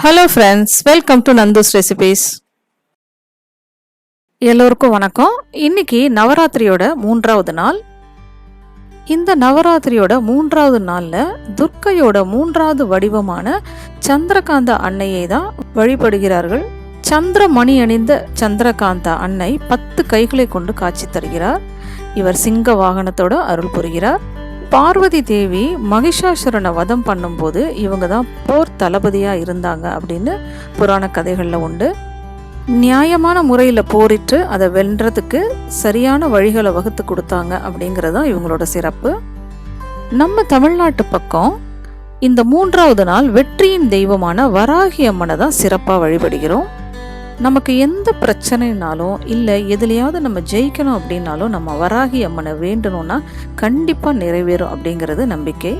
Hello friends, welcome to Nandhu's recipes. எல்லோருக்கும் வணக்கம். இன்னைக்கு நவராத்திரியோட 3வது நாள். இந்த நவராத்திரியோட 3வது நாளில் துர்க்கையோட 3வது வடிவமான சந்திரகாந்த அன்னையை தான் வழிபடுகிறார்கள். சந்திரமணி அணிந்த சந்திரகாந்த அன்னை 10 கைகளை கொண்டு காட்சி தருகிறார். இவர் சிங்க வாகனத்தோட அருள் புரிகிறார். பார்வதி தேவி மகிஷாசுரனை வதம் பண்ணும்போது இவங்க தான் போர் தளபதியாக இருந்தாங்க அப்படின்னு புராண கதைகளில் உண்டு. நியாயமான முறையில் போரிட்டு அதை வென்றதுக்கு சரியான வழிகளை வகுத்து கொடுத்தாங்க அப்படிங்கிறது தான் இவங்களோட சிறப்பு. நம்ம தமிழ்நாட்டு பக்கம் இந்த 3வது நாள் வெற்றியின் தெய்வமான வராகி அம்மனை தான் சிறப்பாக வழிபடுகிறோம். நமக்கு எந்த பிரச்சனைனாலும் இல்லை எதுலையாவது நம்ம ஜெயிக்கணும் அப்படின்னாலும் நம்ம வராகி அம்மனை வேண்டணும்னா கண்டிப்பாக நிறைவேறும் அப்படிங்கிறது நம்பிக்கை.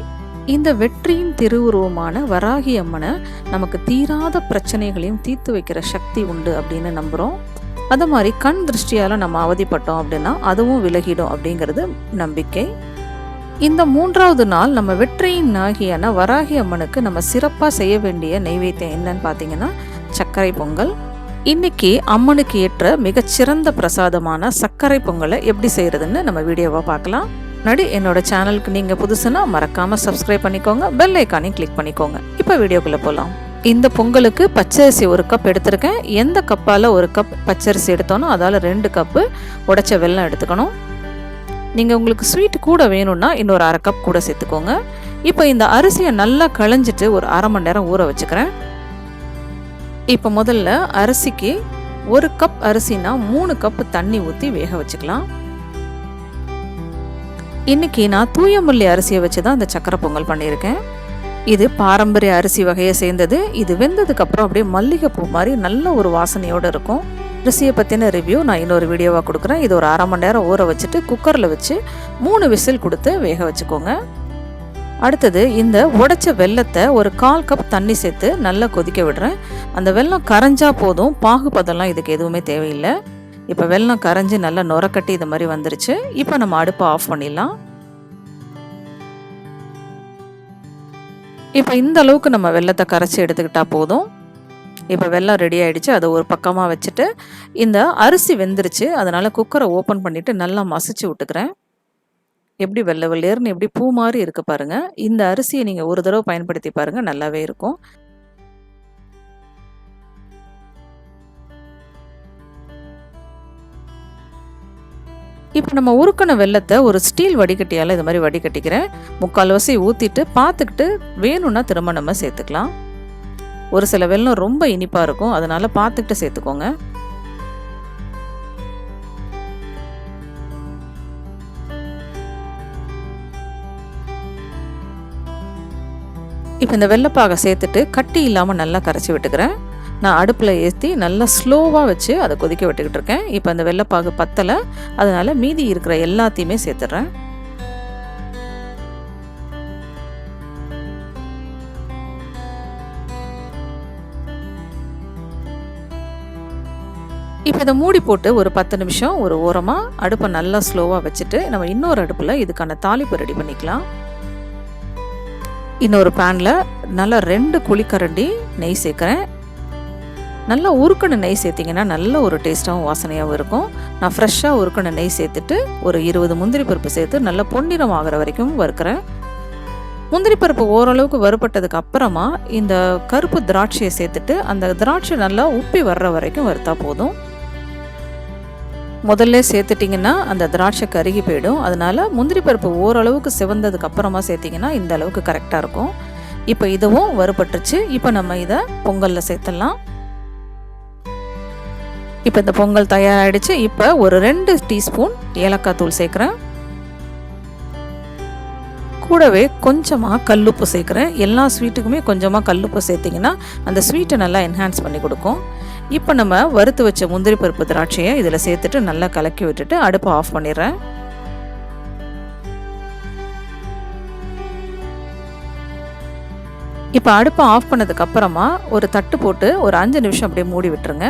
இந்த வெற்றியின் திருவுருவமான வராகி அம்மனை நமக்கு தீராத பிரச்சனைகளையும் தீர்த்து வைக்கிற சக்தி உண்டு அப்படின்னு நம்புகிறோம். அது மாதிரி கண் திருஷ்டியால் நம்ம அவதிப்பட்டோம் அப்படின்னா அதுவும் விலகிடும் அப்படிங்கிறது நம்பிக்கை. இந்த 3வது நாள் நம்ம வெற்றியின் நாகியான வராகி அம்மனுக்கு நம்ம சிறப்பாக செய்ய வேண்டிய நைவேத்தியம் என்னன்னு பார்த்தீங்கன்னா சர்க்கரை பொங்கல். இன்னைக்கு அம்மனுக்கு ஏற்ற மிகச்சிறந்த பிரசாதமான சர்க்கரை பொங்கலை எப்படி செய்யறதுன்னு நம்ம வீடியோவை பார்க்கலாம். முன்னாடி என்னோட சேனலுக்கு நீங்கள் புதுசுனா மறக்காமல் சப்ஸ்கிரைப் பண்ணிக்கோங்க, பெல் ஐக்கானையும் கிளிக் பண்ணிக்கோங்க. இப்போ வீடியோக்குள்ளே போகலாம். இந்த பொங்கலுக்கு பச்சரிசி 1 கப் எடுத்திருக்கேன். எந்த கப்பால் 1 கப் பச்சரிசி எடுத்தோனோ அதால் 2 கப்பு உடைச்ச வெல்லம் எடுத்துக்கணும். நீங்கள் உங்களுக்கு ஸ்வீட் கூட வேணும்னா இன்னொரு 1/2 கப் கூட சேர்த்துக்கோங்க. இப்போ இந்த அரிசியை நல்லா களைஞ்சிட்டு ஒரு 1/2 மணி நேரம் ஊற வச்சுக்கிறேன். இப்போ முதல்ல அரிசிக்கு 1 கப் அரிசினா 3 கப் தண்ணி ஊற்றி வேக வச்சுக்கலாம். இன்னைக்கு நான் தூயமல்லி அரிசியை வச்சு தான் இந்த சக்கரை பொங்கல் பண்ணியிருக்கேன். இது பாரம்பரிய அரிசி வகையை சேர்ந்தது. இது வெந்ததுக்கு அப்புறம் அப்படியே மல்லிகைப்பூ மாதிரி நல்ல ஒரு வாசனையோடு இருக்கும். அரிசியை பற்றின ரிவ்யூ நான் இன்னொரு வீடியோவாக கொடுக்குறேன். இது ஒரு 1/2 மணி நேரம் ஊற வச்சுட்டு குக்கரில் வச்சு 3 விசில் கொடுத்து வேக வச்சுக்கோங்க. அடுத்தது இந்த உடைச்ச வெல்லத்தை ஒரு 1/4 கப் தண்ணி சேர்த்து நல்லா கொதிக்க விடுறேன். அந்த வெல்லம் கரைஞ்சா போதும், பாகுபதெல்லாம் இதுக்கு எதுவுமே தேவையில்லை. இப்போ வெல்லம் கரைஞ்சி நல்லா நுரக்கட்டி இது மாதிரி வந்துருச்சு. இப்போ நம்ம அடுப்பை ஆஃப் பண்ணிடலாம். இப்போ இந்த அளவுக்கு நம்ம வெல்லத்தை கரைச்சி எடுத்துக்கிட்டா போதும். இப்போ வெல்லம் ரெடி ஆகிடுச்சு. அதை ஒரு பக்கமாக வச்சுட்டு இந்த அரிசி வெந்துருச்சு. அதனால் குக்கரை ஓப்பன் பண்ணிவிட்டு நல்லா மசிச்சு விட்டுக்கிறேன். எப்படி வெள்ளை வெள்ளையர்னு எப்படி பூ மாதிரி இருக்கு பாருங்க. இந்த அரிசியை நீங்கள் ஒரு தடவை பயன்படுத்தி பாருங்க, நல்லாவே இருக்கும். இப்போ நம்ம உருக்கின வெல்லத்தை ஒரு ஸ்டீல் வடிகட்டியால் இது மாதிரி வடிகட்டிக்கிறேன். 3/4 ஊற்றிட்டு பார்த்துக்கிட்டு வேணும்னா திரும்ப நம்ம சேர்த்துக்கலாம். ஒரு சில வெல்லம் ரொம்ப இனிப்பாக இருக்கும், அதனால பார்த்துக்கிட்டு சேர்த்துக்கோங்க. இப்போ இந்த வெள்ளைப்பாகை சேர்த்துட்டு கட்டி இல்லாமல் நல்லா கரைச்சி விட்டுக்கிறேன். நான் அடுப்பில் ஏற்றி நல்லா ஸ்லோவாக வச்சு அதை கொதிக்க விட்டுக்கிட்டு இருக்கேன். இப்போ இந்த வெள்ளைப்பாகு பத்தலை, அதனால் மீதி இருக்கிற எல்லாத்தையுமே சேர்த்துட்றேன். இப்போ இதை மூடி போட்டு ஒரு 10 நிமிஷம் ஒரு ஓரமாக அடுப்பை நல்லா ஸ்லோவாக வச்சுட்டு நம்ம இன்னொரு அடுப்பில் இதுக்கான தாளிப்பு ரெடி பண்ணிக்கலாம். இன்னொரு பேனில் நல்லா 2 குழிக்கரண்டி நெய் சேர்க்குறேன். நல்லா உருக்கின நெய் சேர்த்திங்கன்னா நல்ல ஒரு டேஸ்ட்டாகவும் வாசனையாகவும் இருக்கும். நான் ஃப்ரெஷ்ஷாக உருக்கின நெய் சேர்த்துட்டு ஒரு 20 முந்திரி பருப்பு சேர்த்து நல்லா பொன்னிறம் ஆகிற வரைக்கும் வறுக்கிறேன். முந்திரி பருப்பு ஓரளவுக்கு வறுபட்டதுக்கு அப்புறமா இந்த கருப்பு திராட்சையை சேர்த்துட்டு அந்த திராட்சை நல்லா உப்பி வர்ற வரைக்கும் வறுத்தா போதும். முதல்ல சேர்த்துட்டிங்கன்னா அந்த திராட்சை கருகி போயிடும். அதனால் முந்திரி பருப்பு ஓரளவுக்கு சிவந்ததுக்கு அப்புறமா சேர்த்திங்கன்னா இந்த அளவுக்கு கரெக்டாக இருக்கும். இப்போ இதுவும் வறுபட்டுருச்சு. இப்போ நம்ம இதை பொங்கலில் சேர்த்துடலாம். இப்போ இந்த பொங்கல் தயாராகிடுச்சு. இப்போ ஒரு 2 டீஸ்பூன் ஏலக்காய் தூள் சேர்க்குறேன். கூடவே கொஞ்சமாக கல்லுப்பு சேர்க்குறேன். எல்லா ஸ்வீட்டுக்குமே கொஞ்சமாக கல்லுப்பு சேர்த்திங்கன்னா அந்த ஸ்வீட்டை நல்லா என்ஹான்ஸ் பண்ணி கொடுக்கும். இப்போ நம்ம வறுத்து வச்ச முந்திரி பருப்பு திராட்சையை இதில் சேர்த்துட்டு நல்லா கலக்கி விட்டுட்டு அடுப்பை ஆஃப் பண்ணிடுறேன். இப்போ அடுப்பை ஆஃப் பண்ணதுக்கு அப்புறமா ஒரு தட்டு போட்டு ஒரு 5 நிமிஷம் அப்படியே மூடி விட்டுருங்க.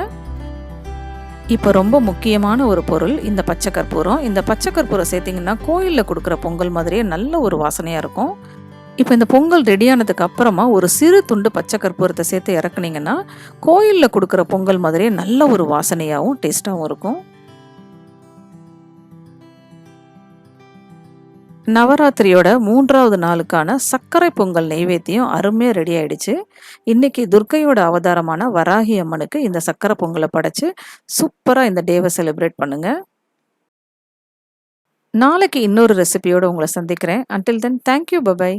இப்போ ரொம்ப முக்கியமான ஒரு பொருள் இந்த பச்சை கற்பூரம். இந்த பச்சை கற்பூரம் சேர்த்திங்கன்னா கோயிலில் கொடுக்குற பொங்கல் மாதிரியே நல்ல ஒரு வாசனையாக இருக்கும். இப்போ இந்த பொங்கல் ரெடியானதுக்கு அப்புறமா ஒரு சிறு துண்டு பச்சை கற்பூரத்தை சேர்த்து இறக்குனீங்கன்னா கோயிலில் கொடுக்குற பொங்கல் மாதிரியே நல்ல ஒரு வாசனையாகவும் டேஸ்ட்டாகவும் இருக்கும். நவராத்திரியோட 3வது நாளுக்கான சர்க்கரை பொங்கல் நெய்வேத்தியம் அருமையாக ரெடி ஆயிடுச்சு. இன்னைக்கு துர்க்கையோட அவதாரமான வராகி அம்மனுக்கு இந்த சர்க்கரை பொங்கலை படைச்சு சூப்பராக இந்த டேவை செலிப்ரேட் பண்ணுங்க. நாளைக்கு இன்னொரு ரெசிபியோட உங்களை சந்திக்கிறேன். Until then thank you, bye bye.